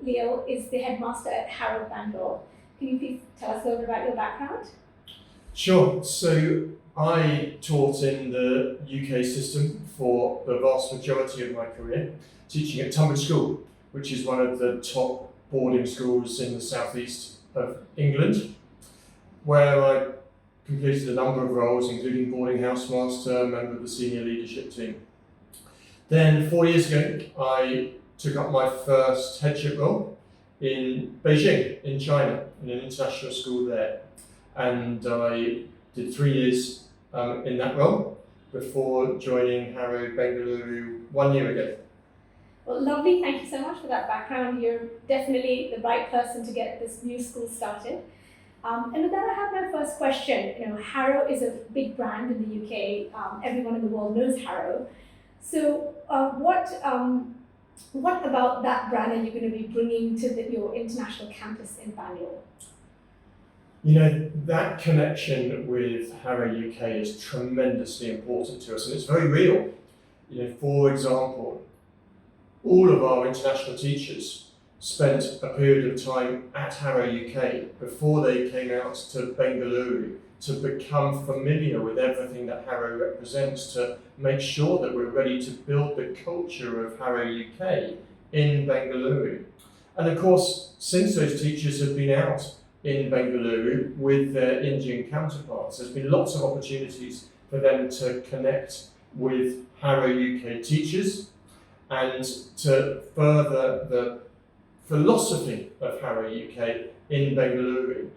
Leale is the headmaster at Harrow Bangalore. Can you please tell us a little bit about your background? Sure. So I taught in the UK system for the vast majority of my career, teaching at Tunbridge School, which is one of the top boarding schools in the southeast of England, where I completed a number of roles, including boarding house master, member of the senior leadership team. Then 4 years ago, I took up my first headship role in Beijing, in China, in an international school there. And I did 3 years in that role before joining Harrow Bengaluru 1 year ago. Well, lovely. Thank you so much for that background. You're definitely the right person to get this new school started. And with that, I have my first question. Harrow is a big brand in the UK. Everyone in the world knows Harrow. So, what about that brand are you going to be bringing to your international campus in Bangalore? That connection with Harrow UK is tremendously important to us, and it's very real. For example, all of our international teachers spent a period of time at Harrow UK before they came out to Bengaluru to become familiar with everything that Harrow represents, to make sure that we're ready to build the culture of Harrow UK in Bengaluru. And of course, since those teachers have been out in Bengaluru with their Indian counterparts, there's been lots of opportunities for them to connect with Harrow UK teachers and to further the philosophy of Harrow UK in Bengaluru.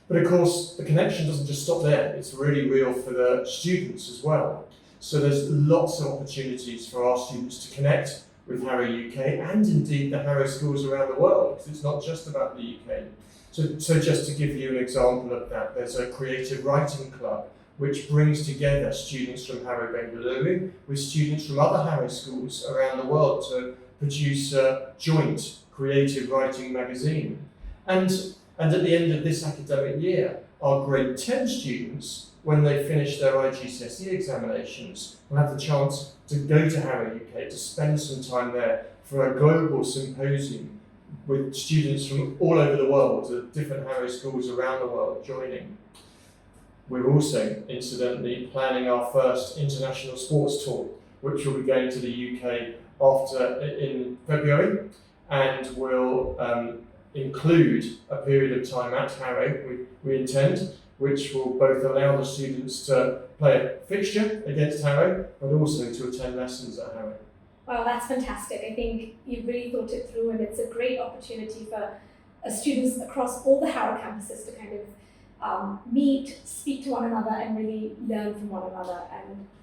But of course, the connection doesn't just stop there. It's really real for the students as well. So there's lots of opportunities for our students to connect with Harrow UK and indeed the Harrow schools around the world, because it's not just about the UK. So just to give you an example of that, there's a creative writing club which brings together students from Harrow Bengaluru with students from other Harrow schools around the world to produce a joint creative writing magazine. And at the end of this academic year, our grade 10 students, when they finish their IGCSE examinations, will have the chance to go to Harrow UK, to spend some time there for a global symposium with students from all over the world, at different Harrow schools around the world joining. We're also, incidentally, planning our first international sports tour, which will be going to the UK in February, and will include a period of time at Harrow, we intend, which will both allow the students to play a fixture against Harrow, but also to attend lessons at Harrow. Wow, that's fantastic. I think you've really thought it through, and it's a great opportunity for students across all the Harrow campuses to kind of meet, speak to one another, and really learn from one another.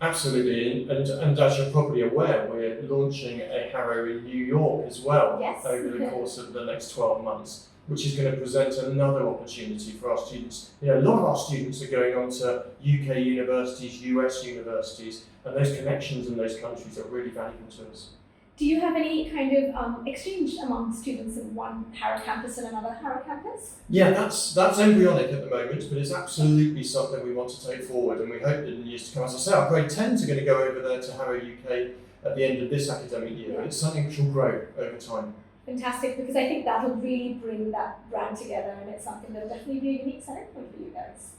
Absolutely, and as you're probably aware, we're launching a Harrow in New York as well. Yes. Over the course of the next 12 months, which is going to present another opportunity for our students. A lot of our students are going on to UK universities, US universities, and those connections in those countries are really valuable to us. Do you have any kind of exchange among students in one Harrow campus and another Harrow campus? Yeah, that's embryonic at the moment, but it's absolutely something we want to take forward, and we hope that in the years to come, as I say, our grade 10s are going to go over there to Harrow UK at the end of this academic year, and it's something which will grow over time. Fantastic, because I think that'll really bring that brand together, and it's something that'll definitely be a unique selling point for you guys.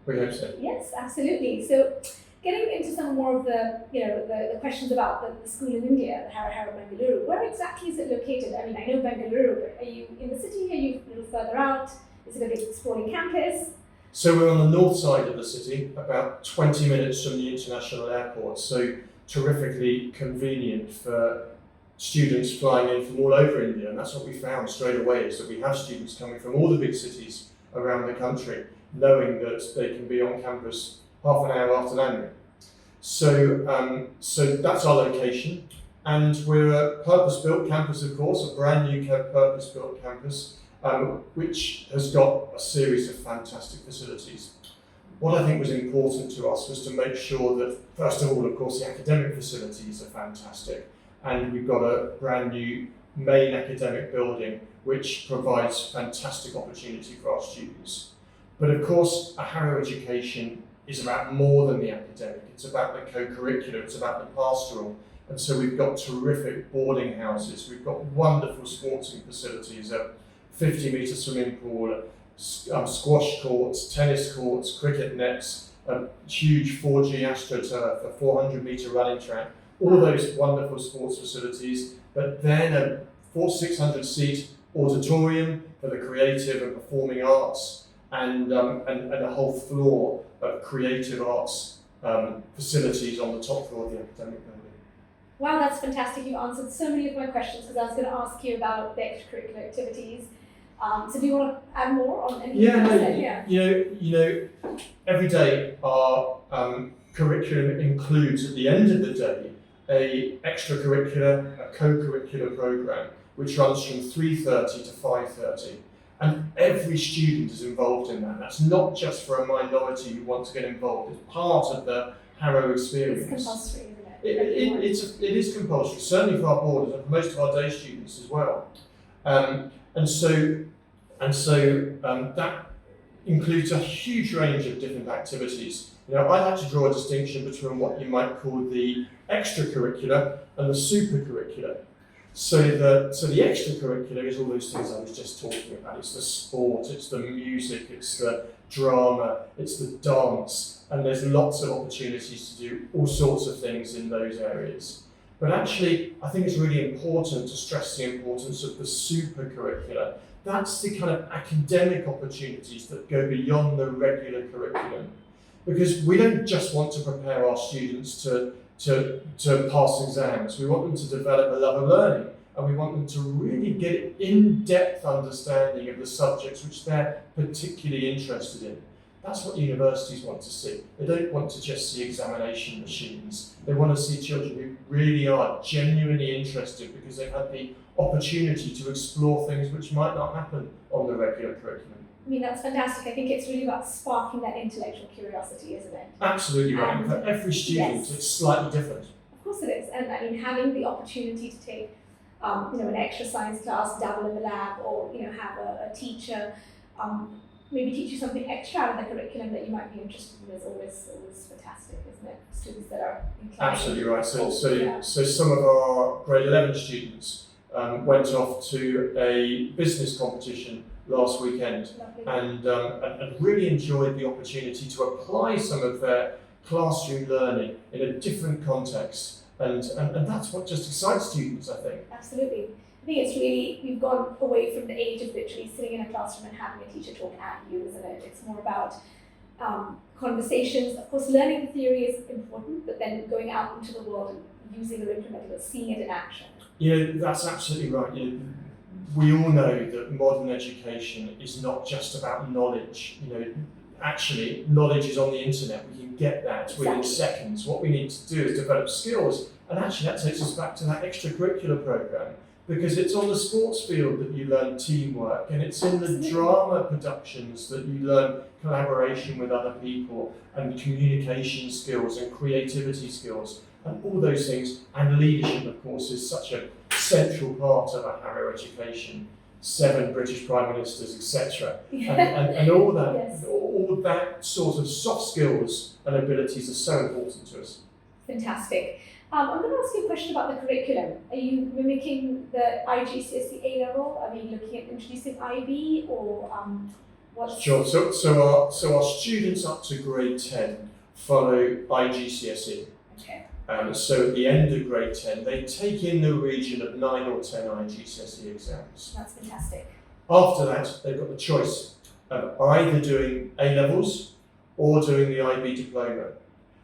We hope so. Yes, absolutely. So, getting into some more of the questions about the school in India, the Harrow Bengaluru, where exactly is it located? I mean, I know Bengaluru, but are you in the city? Are you a little further out? Is it a big sprawling campus? So we're on the north side of the city, about 20 minutes from the international airport, so terrifically convenient for students flying in from all over India, and that's what we found straight away, is that we have students coming from all the big cities around the country, knowing that they can be on campus half an hour after landing. So that's our location, and we're a purpose-built campus, of course, a brand new purpose-built campus, which has got a series of fantastic facilities. What I think was important to us was to make sure that, first of all, of course, the academic facilities are fantastic, and we've got a brand new main academic building which provides fantastic opportunity for our students. But of course, a Harrow education is about more than the academic. It's about the co-curricular, it's about the pastoral, And so we've got terrific boarding houses, we've got wonderful sporting facilities, a 50-metre swimming pool, squash courts, tennis courts, cricket nets, a huge 4G AstroTurf, a 400-metre running track, all those wonderful sports facilities, but then a 600-seat auditorium for the creative and performing arts, and a whole floor of creative arts facilities on the top floor of the academic building. Wow, that's fantastic. You answered so many of my questions because I was going to ask you about the extracurricular activities. So do you want to add more on anything you said? You know, every day our curriculum includes, at the end of the day, a extracurricular, a co-curricular program, which runs from 3:30 to 5:30. And every student is involved in that. That's not just for a minority who want to get involved. It's part of the Harrow experience. It's compulsory, isn't it? It is compulsory, certainly for our boarders and for most of our day students as well. And so that includes a huge range of different activities. You know, I like to draw a distinction between what you might call the extracurricular and the supercurricular. So the extracurricular is all those things I was just talking about. It's the sport, it's the music, it's the drama, it's the dance, and there's lots of opportunities to do all sorts of things in those areas. But actually, I think it's really important to stress the importance of the supercurricular. That's the kind of academic opportunities that go beyond the regular curriculum. Because we don't just want to prepare our students to pass exams. We want them to develop a love of learning, and we want them to really get in-depth understanding of the subjects which they're particularly interested in. That's what universities want to see. They don't want to just see examination machines. They want to see children who really are genuinely interested because they've had the opportunity to explore things which might not happen on the regular curriculum. I mean, that's fantastic. I think it's really about sparking that intellectual curiosity, isn't it? Absolutely right. And for every student, yes, it's slightly different. Of course it is. And I mean, having the opportunity to take, an extra science class, dabble in the lab, or have a teacher maybe teach you something extra out of the curriculum that you might be interested in is always fantastic, isn't it? Students that are inclined. Absolutely right. So some of our grade 11 students went off to a business competition last weekend and really enjoyed the opportunity to apply some of their classroom learning in a different context. And that's what just excites students, I think. Absolutely. I think it's really, we've gone away from the age of literally sitting in a classroom and having a teacher talk at you, isn't it? It's more about conversations. Of course, learning the theory is important, but then going out into the world and using or implementing it, seeing it in action. That's absolutely right. We all know that modern education is not just about knowledge. Actually, knowledge is on the internet. We can get that within seconds. What we need to do is develop skills, and actually that takes us back to that extracurricular program, because it's on the sports field that you learn teamwork, and it's in the drama productions that you learn collaboration with other people, and communication skills and creativity skills, and all those things. And leadership, of course, is such a central part of a Harrow education. 7 British Prime Ministers, etc. And all that, yes, all that sort of soft skills and abilities are so important to us. Fantastic. I'm going to ask you a question about the curriculum. Are you mimicking the IGCSE A level? Are we looking at introducing IB or what's? Sure. So our students up to grade 10 follow IGCSE. Okay. So at the end of grade 10, they take in the region of 9 or 10 IGCSE exams. That's fantastic. After that, they've got the choice of either doing A levels or doing the IB diploma.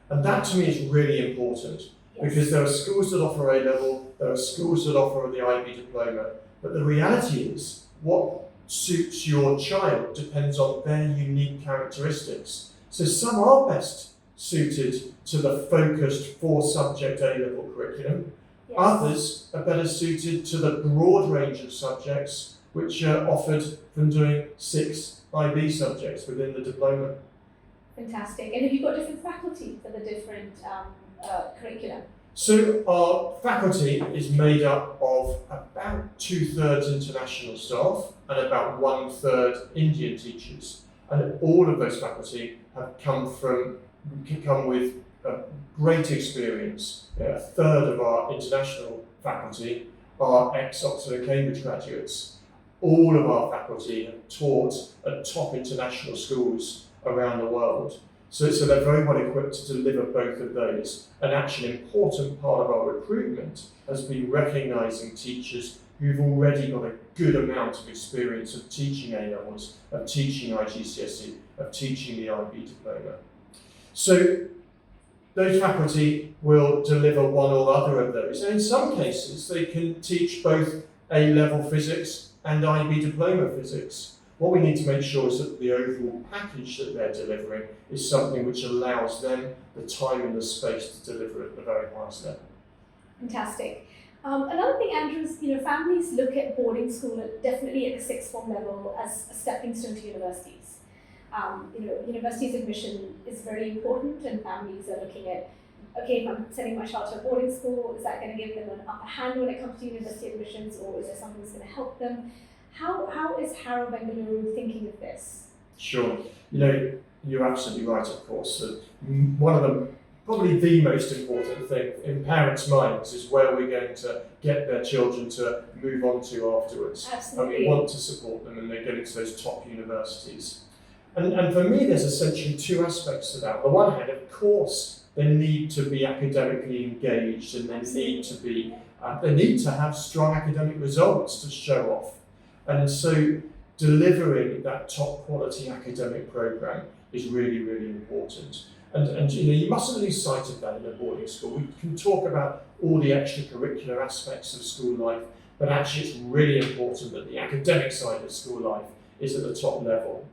And that to me is really important, because there are schools that offer A level, there are schools that offer the IB diploma, but the reality is what suits your child depends on their unique characteristics. So some are best suited to the focused 4-subject A-level curriculum. Yes. Others are better suited to the broad range of subjects which are offered from doing 6 IB subjects within the diploma. Fantastic. And have you got different faculty for the different curricula? So our faculty is made up of about 2/3 international staff and about 1/3 Indian teachers. And all of those faculty have come with a great experience. A third of our international faculty are ex-Oxford and Cambridge graduates. All of our faculty have taught at top international schools around the world. So they're very well equipped to deliver both of those. And actually, an important part of our recruitment has been recognising teachers who've already got a good amount of experience of teaching A-levels, of teaching IGCSE, of teaching the IB diploma. So those faculty will deliver one or other of those. And in some cases, they can teach both A-level physics and IB diploma physics. What we need to make sure is that the overall package that they're delivering is something which allows them the time and the space to deliver at the very highest level. Fantastic. Another thing, Andrew, is families look at boarding school definitely at the sixth form level as a stepping stone to universities. Universities admission is very important, and families are looking at, okay, if I'm sending my child to a boarding school, is that going to give them an upper hand when it comes to university admissions, or is there something that's going to help them? How is Harrow Bengaluru thinking of this? Sure. You're absolutely right, of course. One of the, probably the most important thing in parents' minds is where we're going to get their children to move on to afterwards. Absolutely. And we want to support them and they're getting to those top universities. And for me, there's essentially two aspects to that. On the one hand, of course, they need to be academically engaged and they need to have strong academic results to show off. And so delivering that top quality academic programme is really, really important. And you mustn't lose sight of that in a boarding school. We can talk about all the extracurricular aspects of school life, but actually it's really important that the academic side of school life is at the top level.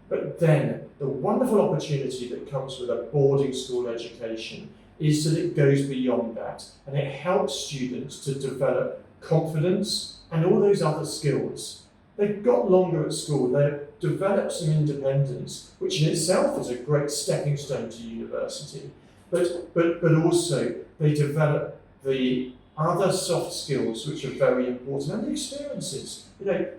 But then the wonderful opportunity that comes with a boarding school education is that it goes beyond that and it helps students to develop confidence and all those other skills. They've got longer at school, they've developed some independence, which in itself is a great stepping stone to university. But also they develop the other soft skills which are very important, and the experiences.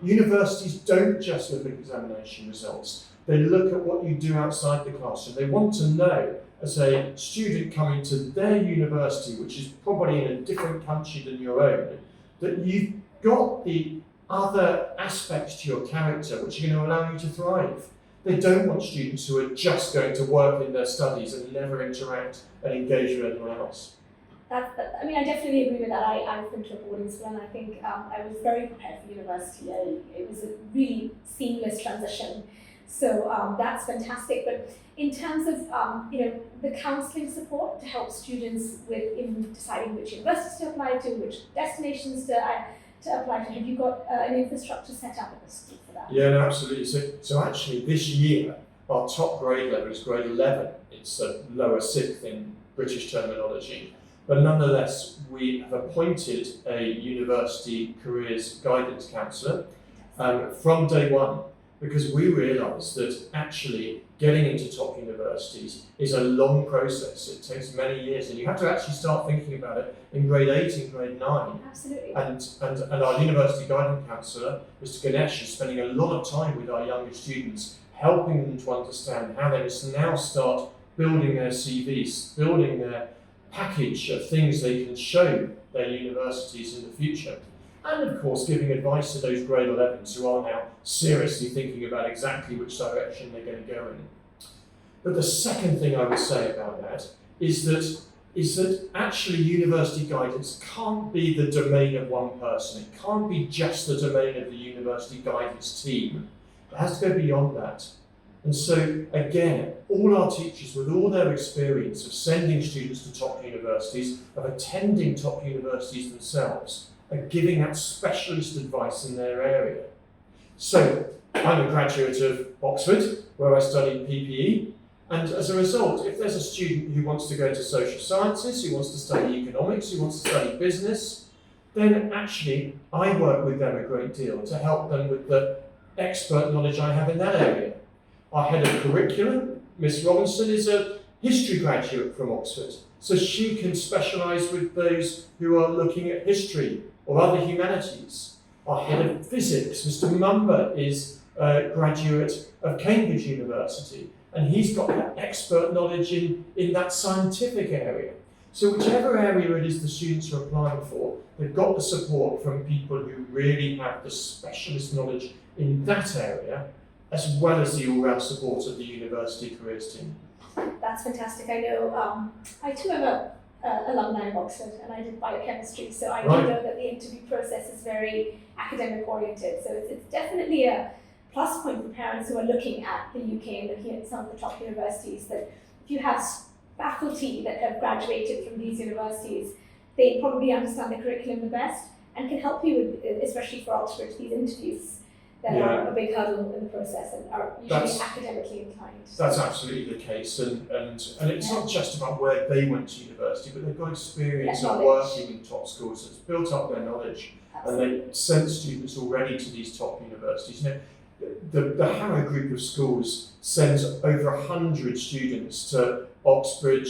Universities don't just look at examination results. They look at what you do outside the classroom. They want to know, as a student coming to their university, which is probably in a different country than your own, that you've got the other aspects to your character which are going to allow you to thrive. They don't want students who are just going to work in their studies and never interact and engage with anyone else. I definitely agree with that. I've been to a boarding school and I think I was very prepared for university. It was a really seamless transition. So that's fantastic. But in terms of the counselling support to help students in deciding which universities to apply to, which destinations to apply to, have you got an infrastructure set up at the school for that? Yeah, no, absolutely. So actually this year our top grade level is grade 11. It's a lower sixth in British terminology. But nonetheless, we have appointed a university careers guidance counsellor from day one, because we realise that actually getting into top universities is a long process. It takes many years, and you have to actually start thinking about it in grade 8 and grade 9. Absolutely. And our university guidance counsellor, Mr. Ganesh, is spending a lot of time with our younger students, helping them to understand how they must now start building their CVs, building their package of things they can show their universities in the future. And of course, giving advice to those grade 11s who are now seriously thinking about exactly which direction they're going to go in. But the second thing I would say about that is that actually university guidance can't be the domain of one person. It can't be just the domain of the university guidance team. It has to go beyond that. And so, again, all our teachers, with all their experience of sending students to top universities, of attending top universities themselves, are giving that specialist advice in their area. So, I'm a graduate of Oxford, where I studied PPE, and as a result, if there's a student who wants to go into social sciences, who wants to study economics, who wants to study business, then actually I work with them a great deal to help them with the expert knowledge I have in that area. Our head of curriculum, Miss Robinson, is a history graduate from Oxford, so she can specialise with those who are looking at history or other humanities. Our head of physics, Mr. Mumba, is a graduate of Cambridge University, and he's got that expert knowledge in that scientific area. So whichever area it is the students are applying for, they've got the support from people who really have the specialist knowledge in that area, as well as the all-round support of the university careers team. That's fantastic. I know I too am a alumni of Oxford, and I did biochemistry, so I do know that the interview process is very academic oriented. So it's definitely a plus point for parents who are looking at the UK and looking at some of the top universities, that if you have faculty that have graduated from these universities, they probably understand the curriculum the best and can help you with, especially for Oxford, these interviews that are a big hurdle in the process and are usually academically inclined. That's absolutely the case, and it's not just about where they went to university, but they've got experience of working in top schools. It's built up their knowledge, and they send students already to these top universities. You know, the Harrow group of schools sends over 100 students to Oxbridge,